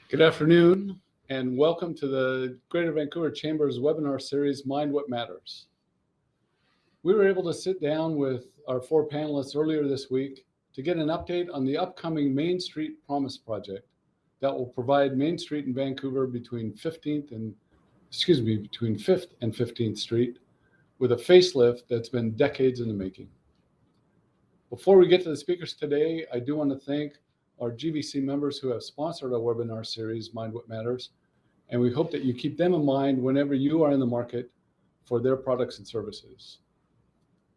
Good afternoon, and welcome to the Greater Vancouver Chamber's webinar series, Mind What Matters. We were able to sit down with our four panelists earlier this week to get an update on the upcoming Main Street Promise project that will provide Main Street in Vancouver between 5th and 15th Street with a facelift that's been decades in the making. Before we get to the speakers today, I do want to thank our GVC members who have sponsored our webinar series, Mind What Matters, and we hope that you keep them in mind whenever you are in the market for their products and services.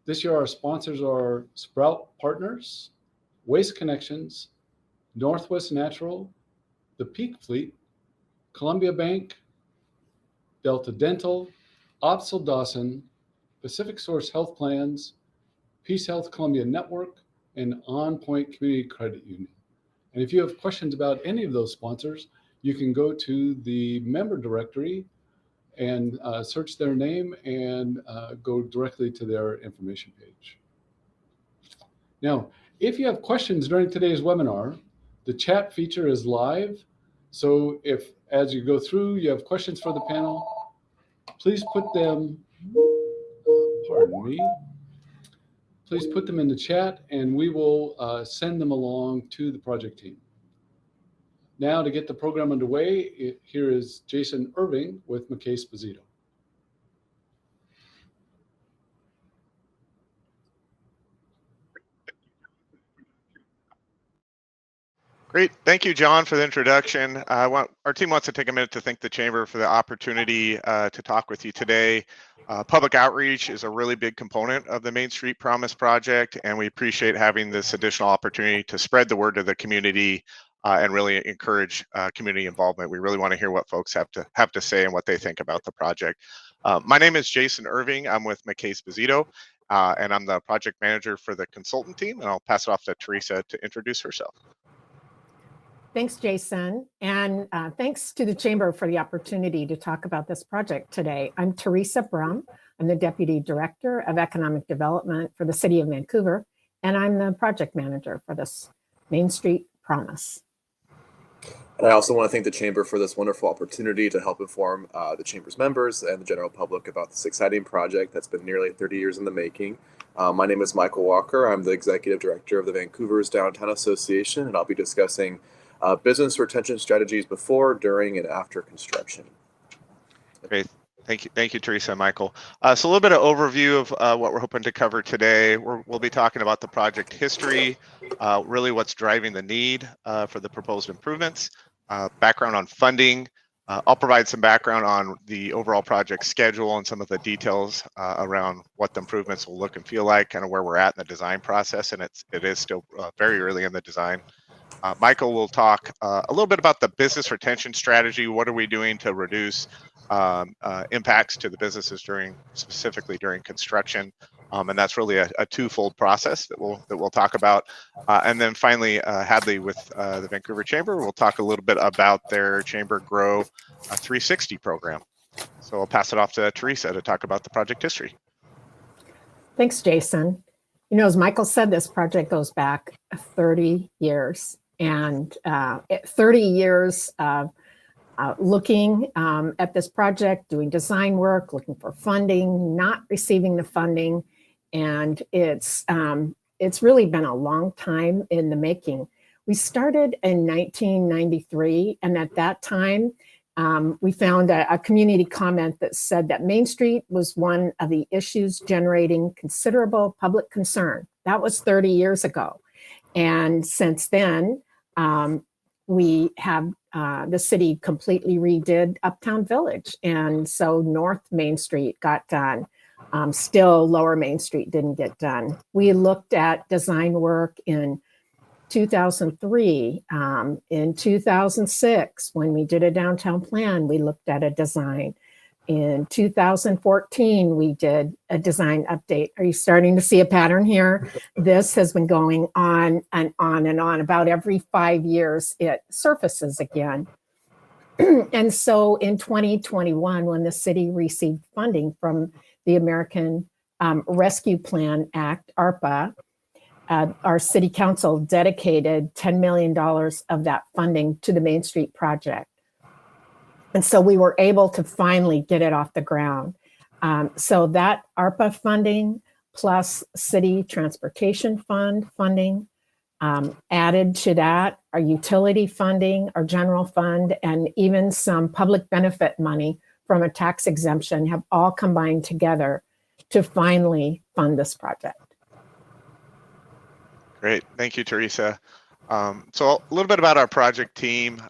This year, our sponsors are Sprout Partners, Waste Connections, Northwest Natural, the Peak Fleet, Columbia Bank, Delta Dental, Opsal Dawson, Pacific Source Health Plans, Peace Health Columbia Network, and On Point Community Credit Union. And if you have questions about any of those sponsors, you can go to the member directory and search their name and go directly to their information page. Now, if you have questions during today's webinar, the chat feature is live. So if, as you go through, you have questions for the panel, please put them, please put them in the chat and we will send them along to the project team. Now to get the program underway, here is Jason Irving with MacKay Sposito. Great. Thank you, John, for the introduction. Our team wants to take a minute to thank the Chamber for the opportunity to talk with you today. Public outreach is a really big component of the Main Street Promise project, and we appreciate having this additional opportunity to spread the word to the community and really encourage community involvement. We really want to hear what folks have to say and what they think about the project. My name is Jason Irving. I'm with MacKay Sposito, and I'm the project manager for the consultant team, and I'll pass it off to Teresa to introduce herself. Thanks, Jason, and thanks to the Chamber for the opportunity to talk about this project today. I'm Teresa Brum. I'm the Deputy Director of Economic Development for the City of Vancouver, and I'm the project manager for this Main Street Promise. And I also want to thank the Chamber for this wonderful opportunity to help inform the Chamber's members and the general public about this exciting project that's been nearly 30 years in the making. My name is Michael Walker. I'm the Executive Director of the Vancouver's Downtown Association, and I'll be discussing business retention strategies before, during, and after construction. Great. Thank you, Teresa and Michael. So a little bit of overview of what we're hoping to cover today. We'll be talking about the project history, really what's driving the need for the proposed improvements, background on funding. I'll provide some background on the overall project schedule and some of the details around what the improvements will look and feel like, kind of where we're at in the design process, and it is still very early in the design. Michael will talk a little bit about the business retention strategy. What are we doing to reduce impacts to the businesses specifically during construction? And that's really a twofold process that we'll talk about. And then finally, Hadley with the Vancouver Chamber will talk a little bit about their Chamber Grow 360 program. So I'll pass it off to Teresa to talk about the project history. Thanks, Jason. You know, as Michael said, this project goes back 30 years. And 30 years of looking at this project, doing design work, looking for funding, not receiving the funding. And it's really been a long time in the making. We started in 1993, and at that time, we found a community comment that said that Main Street was one of the issues generating considerable public concern. That was 30 years ago. And since then, we have the city completely redid Uptown Village. And so North Main Street got done. Still Lower Main Street didn't get done. We looked at design work in 2003. In 2006, when we did a downtown plan, we looked at a design. In 2014, we did a design update. Are you starting to see a pattern here? This has been going on and on and on. About every 5 years, it surfaces again. And so in 2021, when the city received funding from the American Rescue Plan Act, ARPA, our city council dedicated $10 million of that funding to the Main Street project. And so we were able to finally get it off the ground. So that ARPA funding plus city transportation fund funding, added to that, our utility funding, our general fund, and even some public benefit money from a tax exemption have all combined together to finally fund this project. Great. Thank you, Teresa. So a little bit about our project team.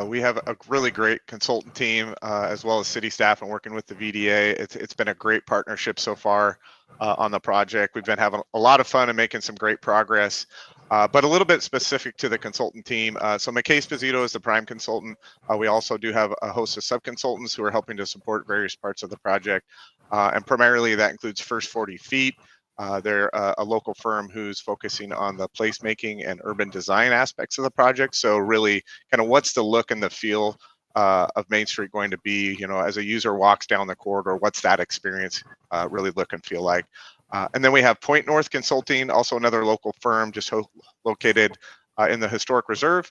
We have a really great consultant team, as well as city staff and working with the VDA. It's been a great partnership so far on the project. We've been having a lot of fun and making some great progress. But a little bit specific to the consultant team. So MacKay Sposito is the prime consultant. We also do have a host of sub-consultants who are helping to support various parts of the project. And primarily that includes First 40 Feet. They're a local firm who's focusing on the placemaking and urban design aspects of the project. So really kind of what's the look and the feel of Main Street going to be, you know, as a user walks down the corridor, what's that experience really look and feel like? And then we have Point North Consulting, also another local firm just located in the Historic Reserve.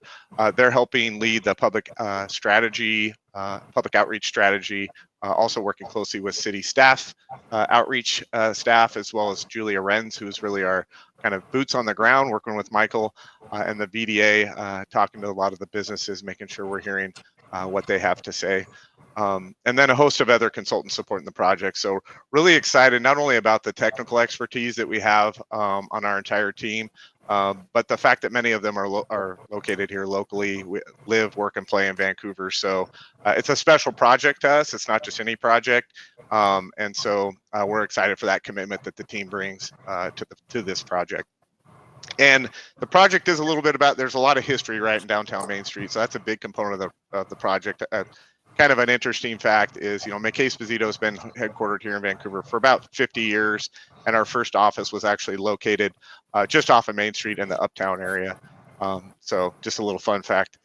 They're helping lead the public strategy, public outreach strategy, also working closely with city staff, outreach staff, as well as Julia Renz, who's really our kind of boots on the ground, working with Michael and the VDA, talking to a lot of the businesses, making sure we're hearing what they have to say. And then a host of other consultants supporting the project. So really excited not only about the technical expertise that we have on our entire team, but the fact that many of them are located here locally, we live, work, and play in Vancouver. So it's a special project to us. It's not just any project. And so we're excited for that commitment that the team brings to this project. And the project is a little bit about, there's a lot of history right in downtown Main Street. So that's a big component of the project. Kind of an interesting fact is, you know, MacKay Sposito has been headquartered here in Vancouver for about 50 years. And our first office was actually located just off of Main Street in the Uptown area. So just a little fun fact.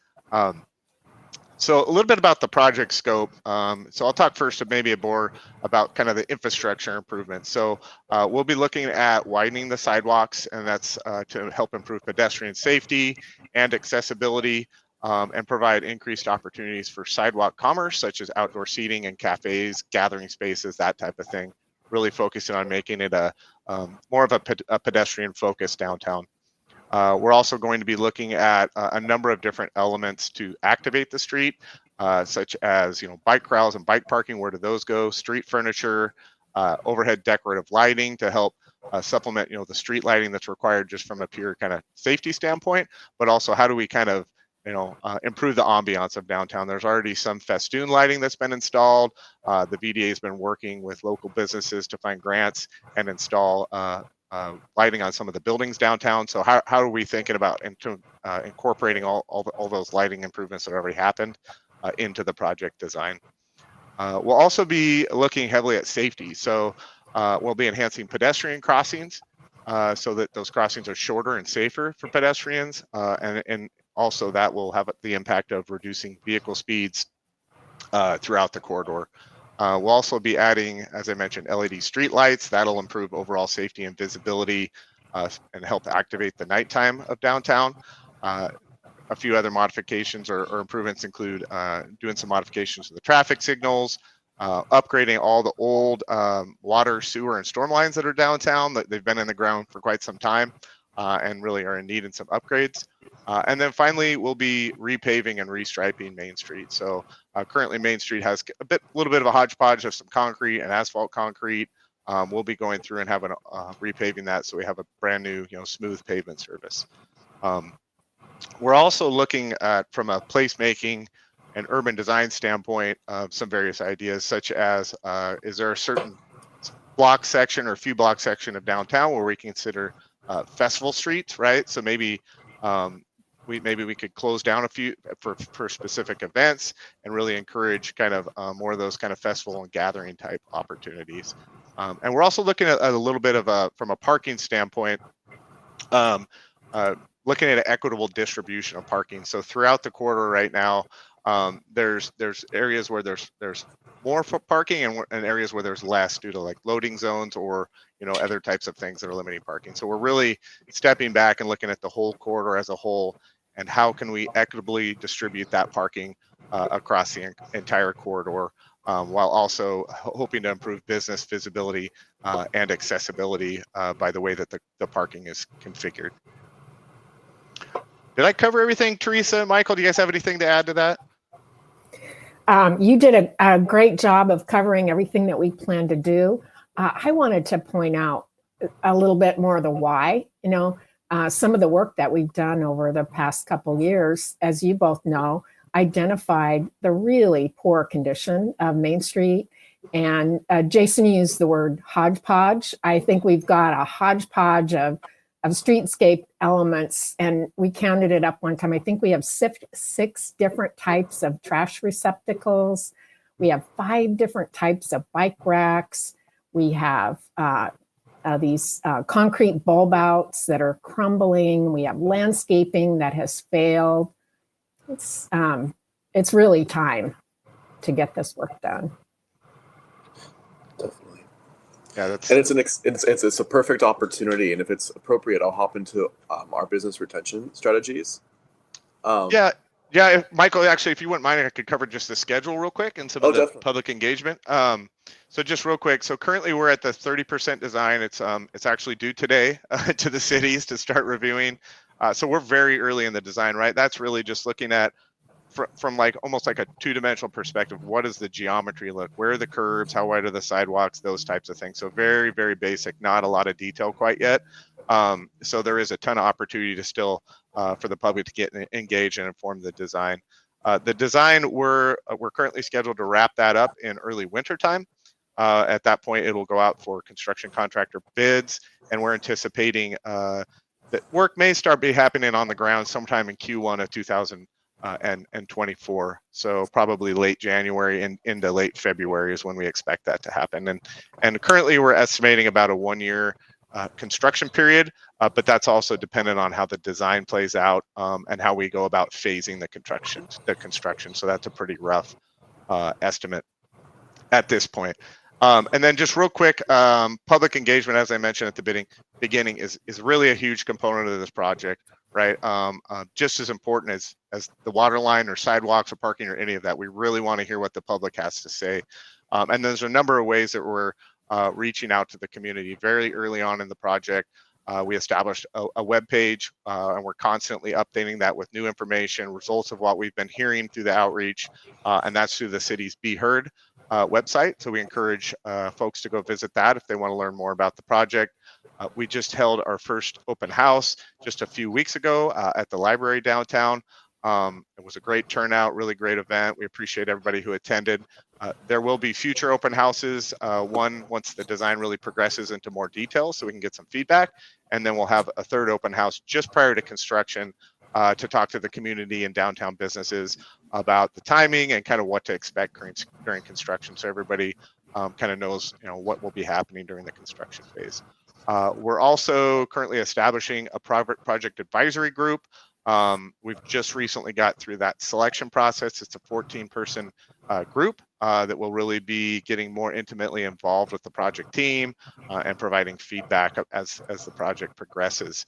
So a little bit about the project scope. So I'll talk first maybe more about kind of the infrastructure improvements. So we'll be looking at widening the sidewalks, and that's to help improve pedestrian safety and accessibility, and provide increased opportunities for sidewalk commerce, such as outdoor seating and cafes, gathering spaces, that type of thing. Really focusing on making it a more of a pedestrian focused downtown. We're also going to be looking at a number of different elements to activate the street, such as, you know, bike corrals and bike parking. Where do those go? Street furniture, overhead decorative lighting to help supplement, you know, the street lighting that's required just from a pure kind of safety standpoint. But also, how do we kind of, you know, improve the ambiance of downtown? There's already some festoon lighting that's been installed. The VDA has been working with local businesses to find grants and install lighting on some of the buildings downtown. So how are we thinking about incorporating all those lighting improvements that already happened into the project design? We'll also be looking heavily at safety. So we'll be enhancing pedestrian crossings so that those crossings are shorter and safer for pedestrians, and also that will have the impact of reducing vehicle speeds throughout the corridor. We'll also be adding, as I mentioned, LED street lights. That'll improve overall safety and visibility and help activate the nighttime of downtown. A few other modifications or improvements include doing some modifications to the traffic signals, upgrading all the old water, sewer, and storm lines that are downtown. They've been in the ground for quite some time and really are in need of some upgrades. And then finally, we'll be repaving and restriping Main Street. So currently Main Street has a little bit of a hodgepodge of some concrete and asphalt concrete. We'll be going through and having repaving that, so we have a brand new, you know, smooth pavement surface. We're also looking at, from a placemaking and urban design standpoint, some various ideas, such as is there a certain block section or a few block section of downtown where we consider festival streets, right? So maybe we could close down a few for specific events and really encourage kind of more of those kind of festival and gathering type opportunities. And we're also looking at a little bit of from a parking standpoint, looking at an equitable distribution of parking. So throughout the corridor right now, There's areas where there's more parking and areas where there's less due to like loading zones or other types of things that are limiting parking. So we're really stepping back and looking at the whole corridor as a whole and how can we equitably distribute that parking across the entire corridor, while also hoping to improve business visibility and accessibility by the way that the parking is configured. Did I cover everything, Teresa? Michael, do you guys have anything to add to that? You did a great job of covering everything that we plan to do. I wanted to point out a little bit more of the why. Some of the work that we've done over the past couple years, as you both know, identified the really poor condition of Main Street. And Jason used the word hodgepodge. I think we've got a hodgepodge of streetscape elements, and we counted it up one time. I think we have 6 different types of trash receptacles. We have 5 different types of bike racks. We have these concrete bulb outs that are crumbling. We have landscaping that has failed. It's really time to get this work done. Definitely. Yeah, and it's a perfect opportunity, and if it's appropriate, I'll hop into our business retention strategies. Michael, actually, if you wouldn't mind, I could cover just the schedule real quick and some of the public engagement. So just real quick, so currently we're at the 30% design. It's actually due today to the cities to start reviewing. So we're very early in the design, right? That's really just looking at from like almost like a 2-dimensional perspective. What does the geometry look? Where are the curbs? How wide are the sidewalks? Those types of things. So very, very basic, not a lot of detail quite yet. So there is a ton of opportunity to still for the public to get engaged and inform the design. The design, we're currently scheduled to wrap that up in early winter time. At that point, it'll go out for construction contractor bids, and we're anticipating that work may start happening on the ground sometime in Q1 of 2024. So probably late January and into late February is when we expect that to happen. And currently we're estimating about a 1-year construction period, but that's also dependent on how the design plays out and how we go about phasing the construction. So that's a pretty rough estimate at this point. And then just real quick, public engagement, as I mentioned at the beginning, is really a huge component of this project, right? Just as important as the water line or sidewalks or parking or any of that. We really want to hear what the public has to say. And there's a number of ways that we're reaching out to the community. Very early on in the project, we established a web page, and we're constantly updating that with new information, results of what we've been hearing through the outreach, and that's through the city's Be Heard website. So we encourage folks to go visit that if they want to learn more about the project. We just held our first open house just a few weeks ago at the library downtown. It was a great turnout, really great event. We appreciate everybody who attended. There will be future open houses, once the design really progresses into more detail so we can get some feedback. And then we'll have a third open house just prior to construction to talk to the community and downtown businesses about the timing and kind of what to expect during construction. So everybody kind of knows, what will be happening during the construction phase. We're also currently establishing a project advisory group. We've just recently got through that selection process. It's a 14-person group that will really be getting more intimately involved with the project team and providing feedback as the project progresses.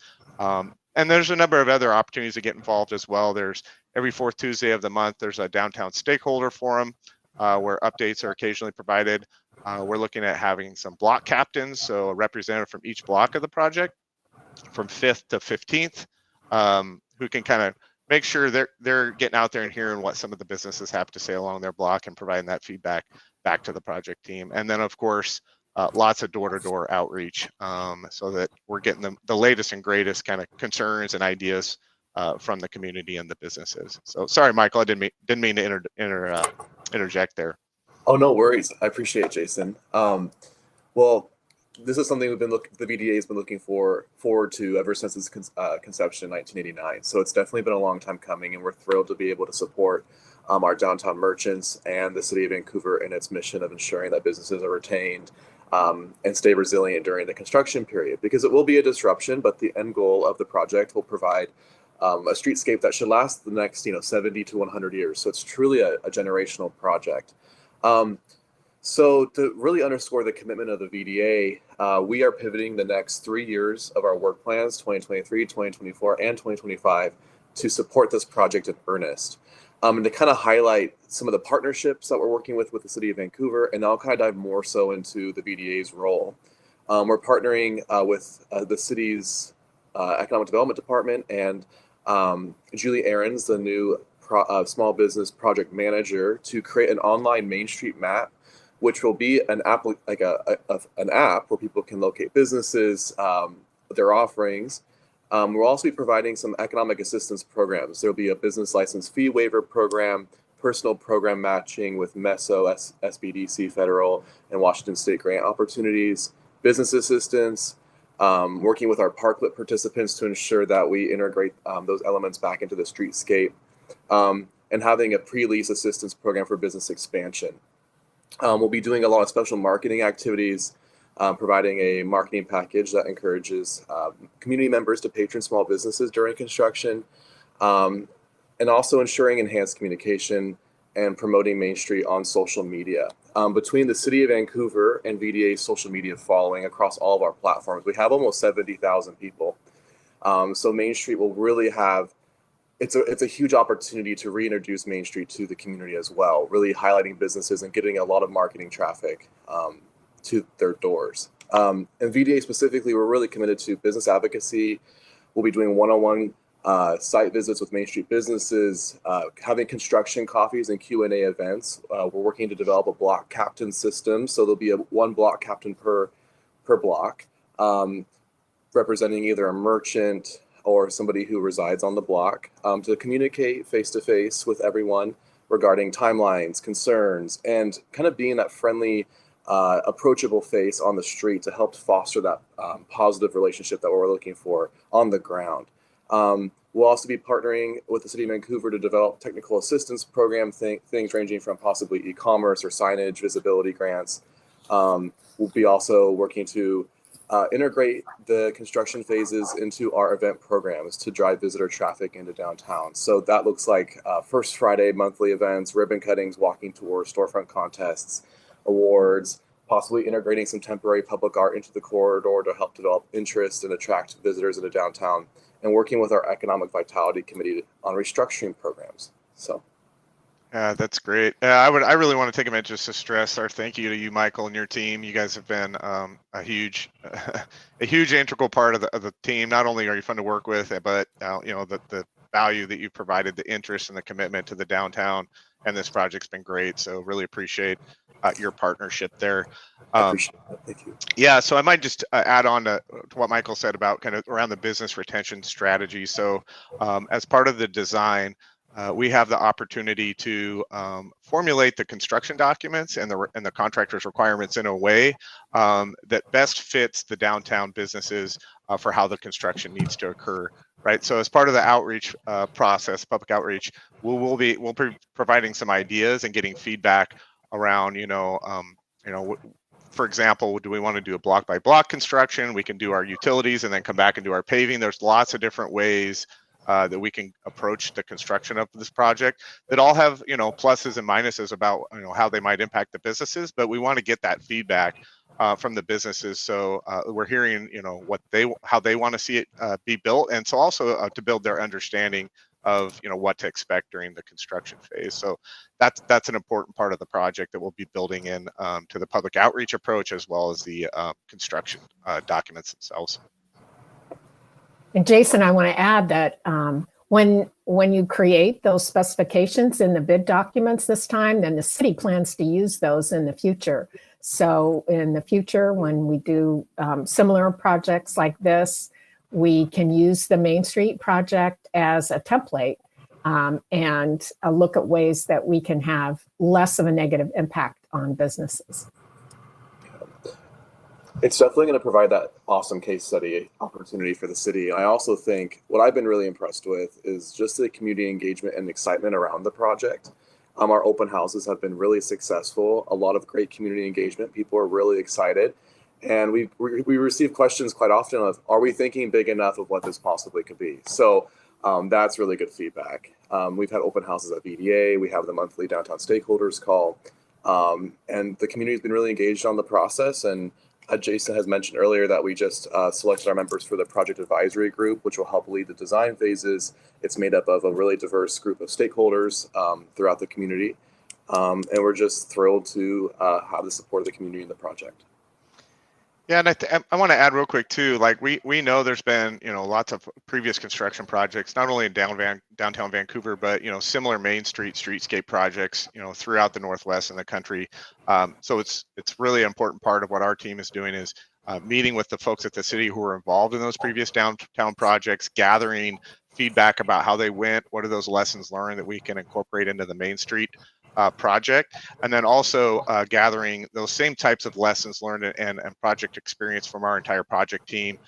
And there's a number of other opportunities to get involved as well. There's every 4th Tuesday of the month, there's a downtown stakeholder forum where updates are occasionally provided. We're looking at having some block captains, so a representative from each block of the project from 5th to 15th, who can kind of make sure they're getting out there and hearing what some of the businesses have to say along their block and providing that feedback back to the project team. And then, of course, lots of door-to-door outreach so that we're getting the latest and greatest kind of concerns and ideas from the community and the businesses. So sorry, Michael, I didn't mean to interject there. Oh, no worries. I appreciate it, Jason. Well, this is something the VDA has been looking forward to ever since its conception in 1989. So it's definitely been a long time coming, and we're thrilled to be able to support our downtown merchants and the City of Vancouver in its mission of ensuring that businesses are retained and stay resilient during the construction period, because it will be a disruption, but the end goal of the project will provide a streetscape that should last the next 70 to 100 years. So it's truly a generational project. So to really underscore the commitment of the VDA, we are pivoting the next 3 years of our work plans, 2023, 2024, and 2025, to support this project in earnest. And to kind of highlight some of the partnerships that we're working with the City of Vancouver, and I'll kind of dive more so into the VDA's role. We're partnering with the city's Economic Development Department and Julie Ahrens, the new small business project manager, to create an online Main Street map, which will be an app, like an app where people can locate businesses, their offerings. We'll also be providing some economic assistance programs. There'll be a business license fee waiver program, personal program matching with MESO, SBDC federal, and Washington State grant opportunities, business assistance, working with our parklet participants to ensure that we integrate those elements back into the streetscape, and having a pre-lease assistance program for business expansion. We'll be doing a lot of special marketing activities, providing a marketing package that encourages community members to patron small businesses during construction, and also ensuring enhanced communication and promoting Main Street on social media. Between the City of Vancouver and VDA's social media following across all of our platforms, we have almost 70,000 people. So Main Street will really have, it's a huge opportunity to reintroduce Main Street to the community as well, really highlighting businesses and getting a lot of marketing traffic to their doors. And VDA specifically, we're really committed to business advocacy. We'll be doing one-on-one site visits with Main Street businesses, having construction coffees and Q&A events. We're working to develop a block captain system, so there'll be one block captain per block, representing either a merchant or somebody who resides on the block, to communicate face-to-face with everyone regarding timelines, concerns, and kind of being that friendly, approachable face on the street to help foster that positive relationship that we're looking for on the ground. We'll also be partnering with the City of Vancouver to develop technical assistance program, things ranging from possibly e-commerce or signage, visibility grants. We'll be also working to integrate the construction phases into our event programs to drive visitor traffic into downtown. So that looks like First Friday monthly events, ribbon cuttings, walking tours, storefront contests, awards, possibly integrating some temporary public art into the corridor to help develop interest and attract visitors into downtown, and working with our Economic Vitality Committee on restructuring programs. So. Yeah, that's great. I really want to take a minute just to stress our thank you to you, Michael, and your team. You guys have been a huge integral part of the team. Not only are you fun to work with, but the value that you've provided, the interest and the commitment to the downtown, and this project's been great. So really appreciate your partnership there. I appreciate that. Thank you. Yeah, so I might just add on to what Michael said about kind of around the business retention strategy. So as part of the design, we have the opportunity to formulate the construction documents and the contractor's requirements in a way that best fits the downtown businesses for how the construction needs to occur, right? So as part of the outreach process, public outreach, we'll be providing some ideas and getting feedback around, for example, do we want to do a block by block construction? We can do our utilities and then come back and do our paving. There's lots of different ways that we can approach the construction of this project that all have, pluses and minuses about, how they might impact the businesses, but we want to get that feedback from the businesses. So we're hearing, how they want to see it be built. And so also to build their understanding of, what to expect during the construction phase. So that's an important part of the project that we'll be building in to the public outreach approach, as well as the construction documents themselves. And Jason, I want to add that when you create those specifications in the bid documents this time, then the city plans to use those in the future. So in the future, when we do similar projects like this, we can use the Main Street project as a template and look at ways that we can have less of a negative impact on businesses. It's definitely going to provide that awesome case study opportunity for the city. And I also think what I've been really impressed with is just the community engagement and excitement around the project. Our open houses have been really successful. A lot of great community engagement. People are really excited. And we receive questions quite often of, are we thinking big enough of what this possibly could be? So That's really good feedback. We've had open houses at VDA. We have the monthly downtown stakeholders call. And the community has been really engaged on the process. And Jason has mentioned earlier that we just selected our members for the project advisory group, which will help lead the design phases. It's made up of a really diverse group of stakeholders throughout the community. And we're just thrilled to have the support of the community in the project. Yeah, and I want to add real quick too. Like we know there's been lots of previous construction projects, not only in downtown Vancouver, but similar Main Street streetscape projects throughout the Northwest and the country. So it's really an important part of what our team is doing is meeting with the folks at the city who were involved in those previous downtown projects, gathering feedback about how they went, what are those lessons learned that we can incorporate into the Main Street project, and then also gathering those same types of lessons learned and project experience from our entire project team.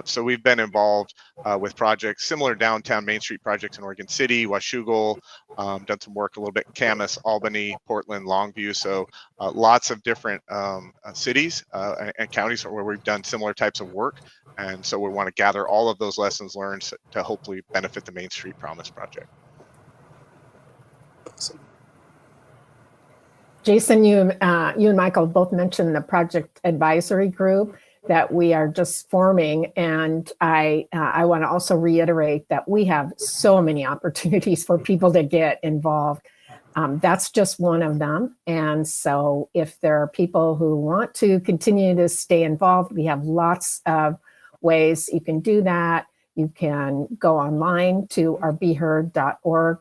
So we've been involved with projects similar downtown Main Street projects in Oregon City, Washougal, done some work a little bit in Camas, Albany, Portland, Longview. So lots of different cities and counties where we've done similar types of work. And so we want to gather all of those lessons learned to hopefully benefit the Main Street Promise project. Awesome. Jason, you and Michael both mentioned the project advisory group that we are just forming. And I want to also reiterate that we have so many opportunities for people to get involved. That's just one of them. And so if there are people who want to continue to stay involved, we have lots of ways you can do that. You can go online to our beheard.org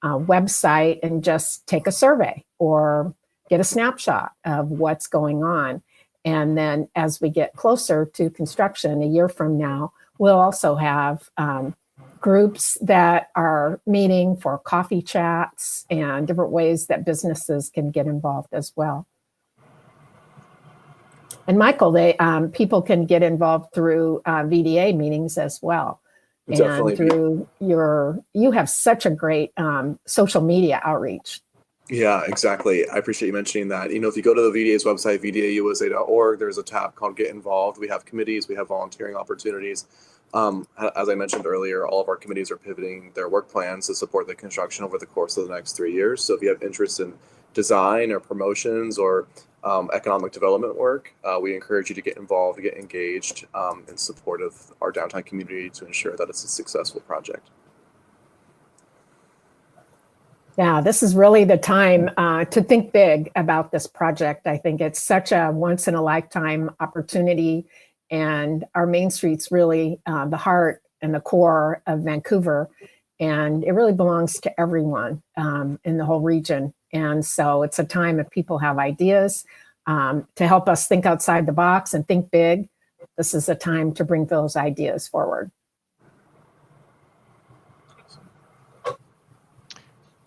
website and just take a survey or get a snapshot of what's going on. And then as we get closer to construction a year from now, we'll also have groups that are meeting for coffee chats and different ways that businesses can get involved as well. And Michael, people can get involved through VDA meetings as well. Definitely. And through you have such a great social media outreach. Yeah, exactly. I appreciate you mentioning that. If you go to the VDA's website, vdausa.org, there's a tab called Get Involved. We have committees, we have volunteering opportunities. As I mentioned earlier, all of our committees are pivoting their work plans to support the construction over the course of the next 3 years. So if you have interest in design or promotions or economic development work, we encourage you to get involved, get engaged in support of our downtown community to ensure that it's a successful project. Yeah, this is really the time to think big about this project. I think it's such a once-in-a-lifetime opportunity, and our Main Street's really the heart and the core of Vancouver, and it really belongs to everyone in the whole region. And so it's a time if people have ideas to help us think outside the box and think big. This is a time to bring those ideas forward.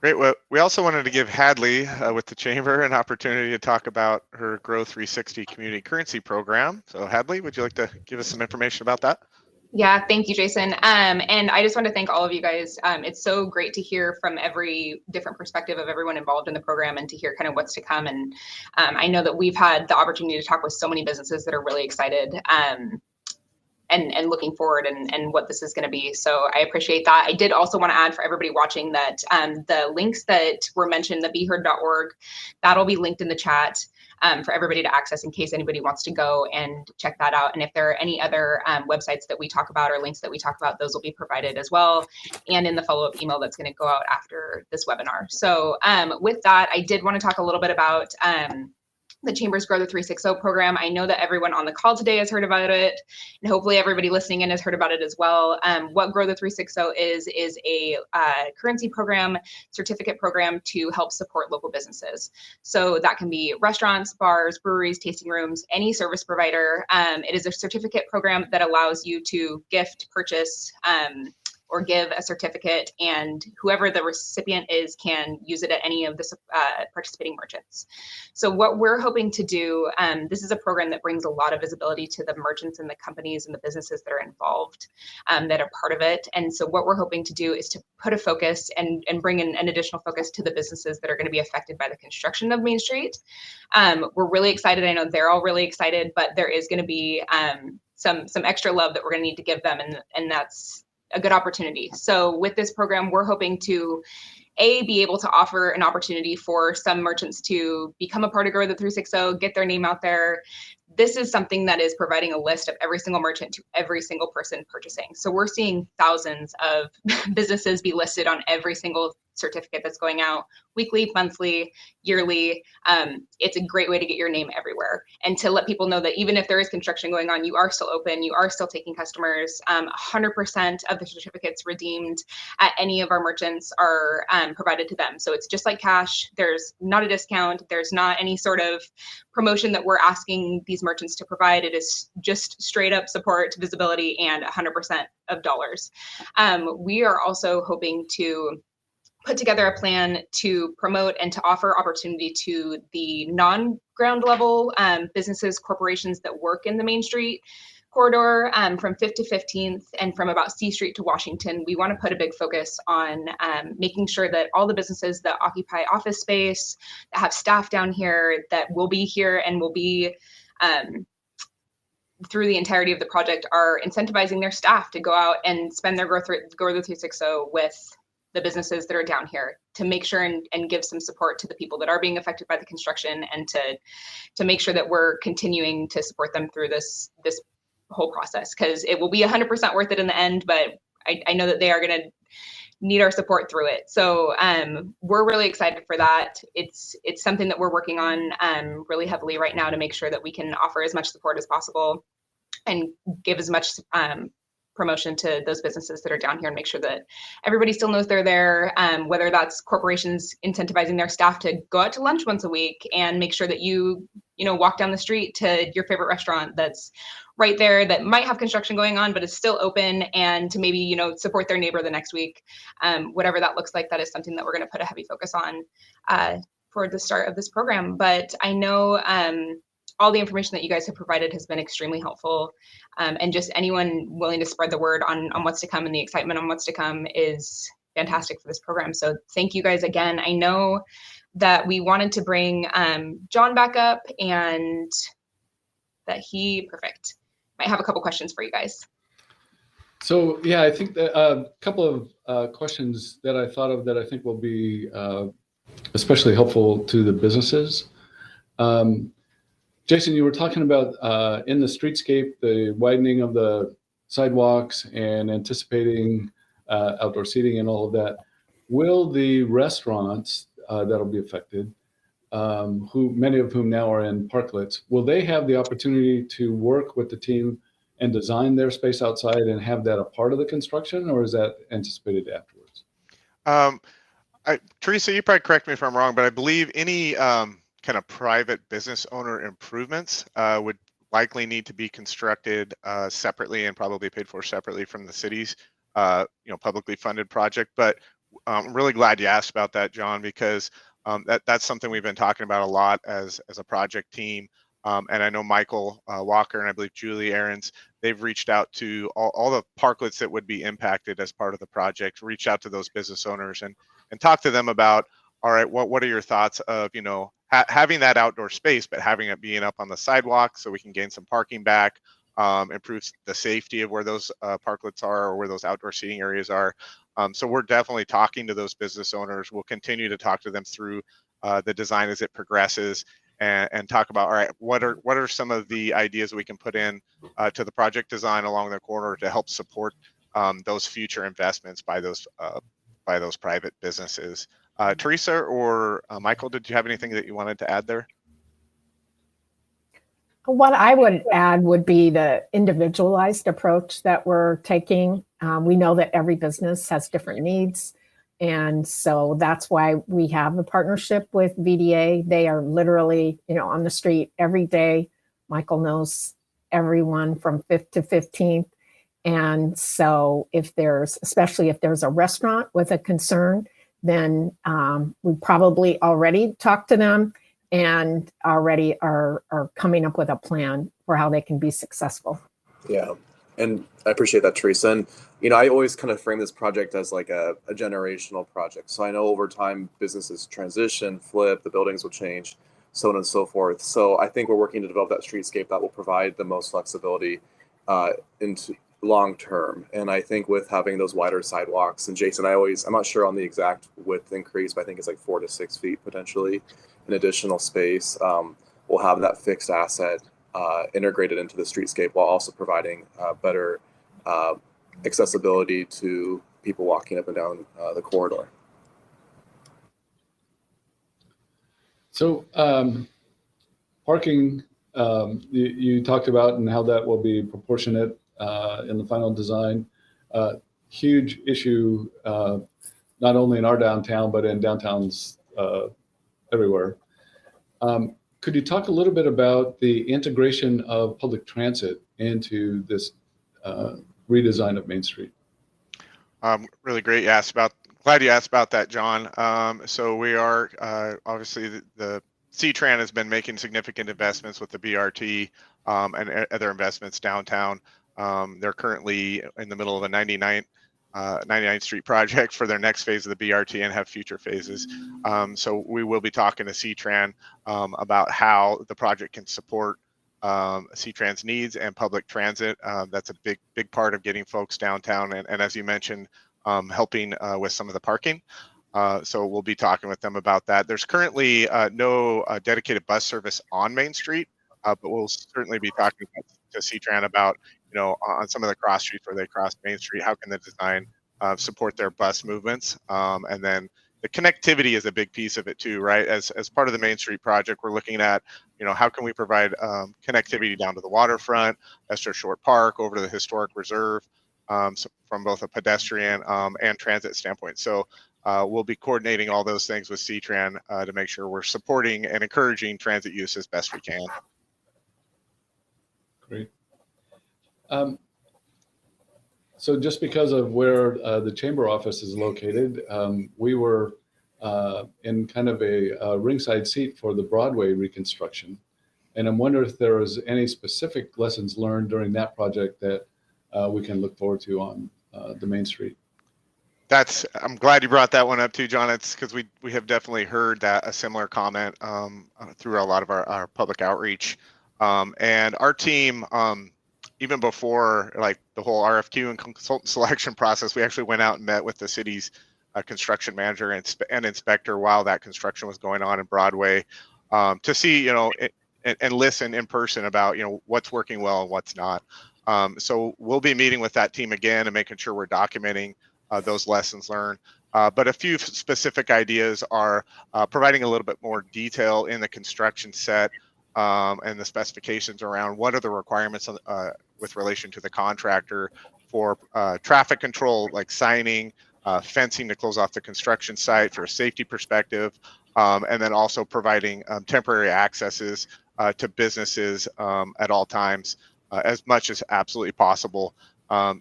Great. Well, we also wanted to give Hadley with the Chamber an opportunity to talk about her Grow 360 community currency program. So Hadley, would you like to give us some information about that? Yeah, thank you, Jason. And I just want to thank all of you guys. It's so great to hear from every different perspective of everyone involved in the program and to hear kind of what's to come. And I know that we've had the opportunity to talk with so many businesses that are really excited and looking forward and what this is going to be. So I appreciate that. I did also want to add for everybody watching that the links that were mentioned, the beheard.org, that'll be linked in the chat for everybody to access in case anybody wants to go and check that out. And if there are any other websites that we talk about or links that we talk about, those will be provided as well. And in the follow-up email that's going to go out after this webinar. So with that, I did want to talk a little bit about the Chamber's Grow the 360 program. I know that everyone on the call today has heard about it, and hopefully everybody listening in has heard about it as well. What Grow the 360 is a currency program, certificate program to help support local businesses. So that can be restaurants, bars, breweries, tasting rooms, any service provider. It is a certificate program that allows you to gift, purchase, or give a certificate, and whoever the recipient is can use it at any of the participating merchants. So what we're hoping to do, this is a program that brings a lot of visibility to the merchants and the companies and the businesses that are involved, that are part of it. And so what we're hoping to do is to put a focus and bring in an additional focus to the businesses that are going to be affected by the construction of Main Street. We're really excited. I know they're all really excited, but there is going to be some extra love that we're going to need to give them, and that's a good opportunity. So with this program, we're hoping to be able to offer an opportunity for some merchants to become a part of Grow the 360, get their name out there. This is something that is providing a list of every single merchant to every single person purchasing. So we're seeing thousands of businesses be listed on every single certificate that's going out weekly, monthly, yearly. It's a great way to get your name everywhere and to let people know that even if there is construction going on, you are still open, you are still taking customers. 100% of the certificates redeemed at any of our merchants are provided to them. So it's just like cash. There's not a discount. There's not any sort of promotion that we're asking these merchants to provide. It is just straight up support, visibility, and 100% of dollars. We are also hoping to put together a plan to promote and to offer opportunity to the non-ground level businesses, corporations that work in the Main Street corridor from 5th to 15th and from about C Street to Washington. We want to put a big focus on making sure that all the businesses that occupy office space, that have staff down here, that will be here and will be through the entirety of the project, are incentivizing their staff to go out and spend their Grow the 360 with the businesses that are down here, to make sure and give some support to the people that are being affected by the construction, and to make sure that we're continuing to support them through this whole process, because it will be 100% worth it in the end, but I know that they are going to need our support through it. So we're really excited for that. It's something that we're working on really heavily right now to make sure that we can offer as much support as possible and give as much promotion to those businesses that are down here, and make sure that everybody still knows they're there, whether that's corporations incentivizing their staff to go out to lunch once a week and make sure that you walk down the street to your favorite restaurant that's right there that might have construction going on but is still open, and to maybe support their neighbor the next week. Whatever that looks like, that is something that we're going to put a heavy focus on for the start of this program. But I know all the information that you guys have provided has been extremely helpful, and just anyone willing to spread the word on what's to come and the excitement on what's to come is fantastic for this program. So thank you guys again. I know that we wanted to bring John back up, and that he might have a couple questions for you guys. So yeah, I think that a couple of questions that I thought of that I think will be especially helpful to the businesses. Jason, you were talking about in the streetscape, the widening of the sidewalks and anticipating outdoor seating and all of that. Will the restaurants that'll be affected, many of whom now are in parklets, will they have the opportunity to work with the team and design their space outside and have that a part of the construction, or is that anticipated afterwards? Teresa, you probably correct me if I'm wrong, but I believe any kind of private business owner improvements would likely need to be constructed separately and probably paid for separately from the city's publicly funded project. But I'm really glad you asked about that, John, because that's something we've been talking about a lot as a project team. And I know Michael Walker and I believe Julie Ahrens, they've reached out to all the parklets that would be impacted as part of the project, reach out to those business owners and talk to them about, all right, what are your thoughts of, having that outdoor space, but having it being up on the sidewalk so we can gain some parking back, improves the safety of where those parklets are or where those outdoor seating areas are. So we're definitely talking to those business owners. We'll continue to talk to them through the design as it progresses, and talk about, all right, what are some of the ideas we can put in to the project design along the corridor to help support those future investments by those private businesses. Teresa or Michael, did you have anything that you wanted to add there? What I would add would be the individualized approach that we're taking. We know that every business has different needs. And so that's why we have a partnership with VDA. They are literally, on the street every day. Michael knows everyone from 5th to 15th. And so especially if there's a restaurant with a concern, then we probably already talked to them and already are coming up with a plan for how they can be successful. Yeah, and I appreciate that, Teresa. And, I always kind of frame this project as like a generational project. So I know over time, businesses transition, flip, the buildings will change, so on and so forth. So I think we're working to develop that streetscape that will provide the most flexibility long term. And I think with having those wider sidewalks, and Jason, I'm not sure on the exact width increase, but I think it's like 4 to 6 feet potentially in additional space. We'll have that fixed asset integrated into the streetscape while also providing better accessibility to people walking up and down the corridor. So parking, you talked about and how that will be proportionate in the final design. Huge issue, not only in our downtown, but in downtowns everywhere. Could you talk a little bit about the integration of public transit into this redesign of Main Street? Really great. Glad you asked about that, John. So we are obviously the C-Tran has been making significant investments with the BRT and other investments downtown. They're currently in the middle of a 99th Street project for their next phase of the BRT and have future phases. So we will be talking to C-Tran about how the project can support C-Tran's needs and public transit. That's a big part of getting folks downtown. And as you mentioned, helping with some of the parking. So we'll be talking with them about that. There's currently no dedicated bus service on Main Street, but we'll certainly be talking to C-Tran about, on some of the cross streets where they cross Main Street, how can the design support their bus movements? And then the connectivity is a big piece of it too, right? As part of the Main Street project, we're looking at, how can we provide connectivity down to the waterfront, Esther Short Park, over to the historic reserve, so from both a pedestrian and transit standpoint. So we'll be coordinating all those things with C-Tran to make sure we're supporting and encouraging transit use as best we can. Great. So just because of where the chamber office is located, we were in kind of a ringside seat for the Broadway reconstruction. And I'm wondering if there was any specific lessons learned during that project that we can look forward to on the Main Street. I'm glad you brought that one up too, John. It's because we have definitely heard a similar comment through a lot of our public outreach. And our team, even before like the whole RFQ and consultant selection process, we actually went out and met with the city's construction manager and inspector while that construction was going on in Broadway to see, and listen in person about, what's working well and what's not. So we'll be meeting with that team again and making sure we're documenting those lessons learned. But a few specific ideas are providing a little bit more detail in the construction set and the specifications around what are the requirements with relation to the contractor for traffic control, like signing, fencing to close off the construction site for a safety perspective, and then also providing temporary accesses to businesses at all times as much as absolutely possible.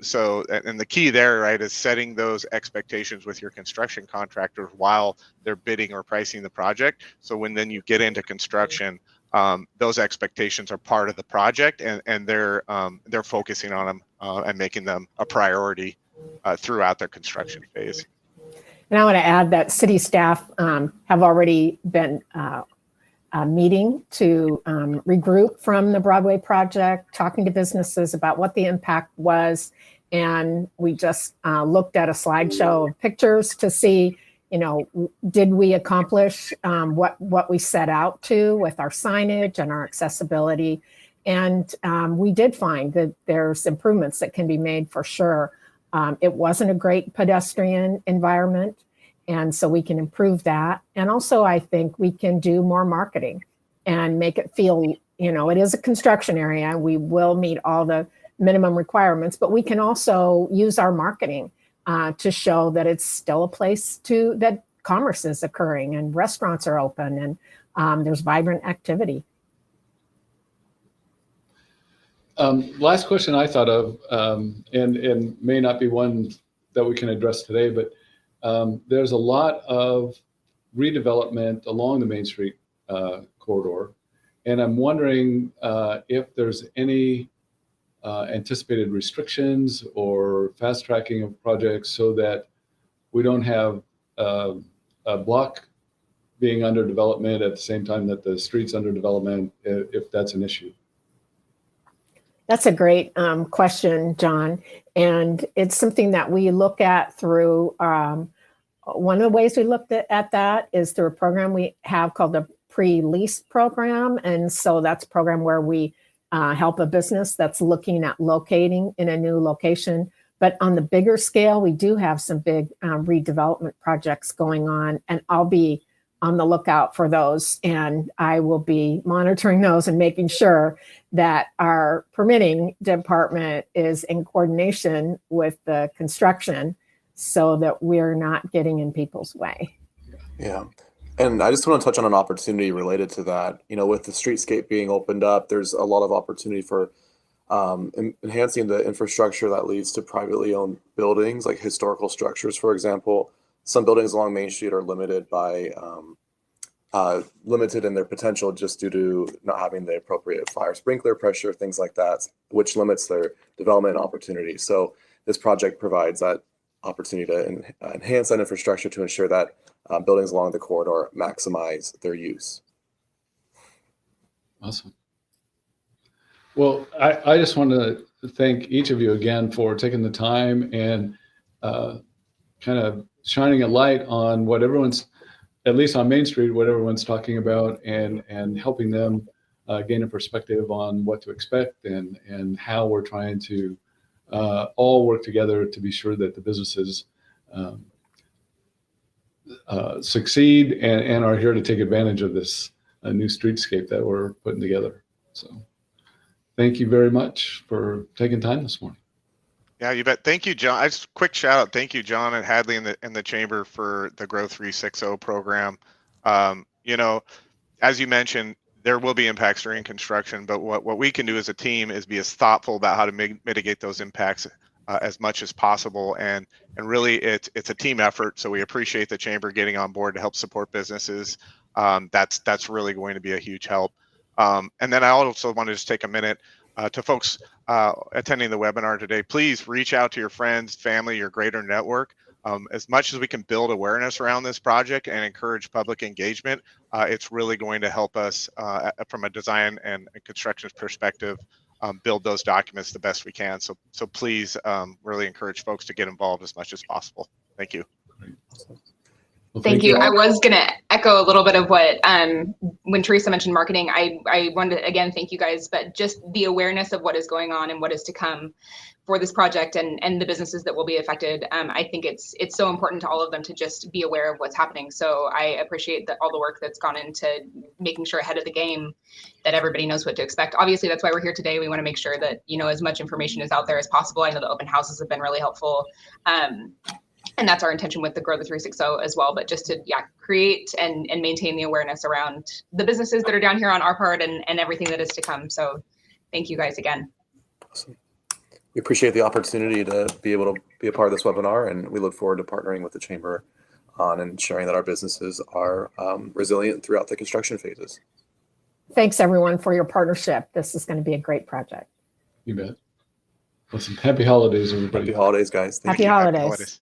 So, and the key there, right, is setting those expectations with your construction contractors while they're bidding or pricing the project. So when then you get into construction, those expectations are part of the project, and they're focusing on them and making them a priority throughout their construction phase. And I want to add that city staff have already been meeting to regroup from the Broadway project, talking to businesses about what the impact was. And we just looked at a slideshow of pictures to see, did we accomplish what we set out to with our signage and our accessibility? And we did find that there's improvements that can be made for sure. It wasn't a great pedestrian environment, and so we can improve that. And also, I think we can do more marketing and make it feel, it is a construction area. We will meet all the minimum requirements, but we can also use our marketing to show that it's still a place that commerce is occurring and restaurants are open and there's vibrant activity. Last question I thought of, and may not be one that we can address today, but there's a lot of redevelopment along the Main Street corridor. And I'm wondering if there's any anticipated restrictions or fast tracking of projects so that we don't have a block being under development at the same time that the street's under development, if that's an issue. That's a great question, John. And it's something that we look at through, one of the ways we looked at that is through a program we have called the pre-lease program. And so that's a program where we help a business that's looking at locating in a new location. But on the bigger scale, we do have some big redevelopment projects going on, and I'll be on the lookout for those. And I will be monitoring those and making sure that our permitting department is in coordination with the construction so that we're not getting in people's way. Yeah. And I just want to touch on an opportunity related to that. You know, with the streetscape being opened up, there's a lot of opportunity for enhancing the infrastructure that leads to privately owned buildings, like historical structures, for example. Some buildings along Main Street are limited by limited in their potential just due to not having the appropriate fire sprinkler pressure, things like that, which limits their development opportunity. So this project provides that opportunity to enhance that infrastructure to ensure that buildings along the corridor maximize their use. Awesome. Well, I just want to thank each of you again for taking the time and kind of shining a light on what everyone's, at least on Main Street, what everyone's talking about, and helping them gain a perspective on what to expect and how we're trying to all work together to be sure that the businesses succeed and are here to take advantage of this new streetscape that we're putting together. So thank you very much for taking time this morning. Yeah, you bet. Thank you, John. Just quick shout out. Thank you, John and Hadley in the chamber for the Grow 360 program. You know, as you mentioned, there will be impacts during construction, but what we can do as a team is be as thoughtful about how to mitigate those impacts as much as possible. And really, it's a team effort. So we appreciate the chamber getting on board to help support businesses. That's really going to be a huge help. And then I also want to just take a minute to folks attending the webinar today. Please reach out to your friends, family, your greater network. As much as we can build awareness around this project and encourage public engagement, it's really going to help us from a design and construction perspective build those documents the best we can. So please really encourage folks to get involved as much as possible. Thank you. Well, Thank you. I was going to echo a little bit of what, when Teresa mentioned marketing, I wanted to, again, thank you guys, but just the awareness of what is going on and what is to come for this project and the businesses that will be affected. I think it's so important to all of them to just be aware of what's happening. So I appreciate all the work that's gone into making sure ahead of the game that everybody knows what to expect. Obviously, that's why we're here today. We want to make sure that, you know, as much information is out there as possible. I know the open houses have been really helpful. And that's our intention with the Grow the 360 as well, but just to create and maintain the awareness around the businesses that are down here on our part and everything that is to come. So thank you guys again. Awesome. We appreciate the opportunity to be able to be a part of this webinar, and we look forward to partnering with the Chamber on ensuring that our businesses are resilient throughout the construction phases. Thanks everyone for your partnership. This is going to be a great project. You bet. Listen, happy holidays, everybody. Happy holidays, guys. Thank Happy you. holidays.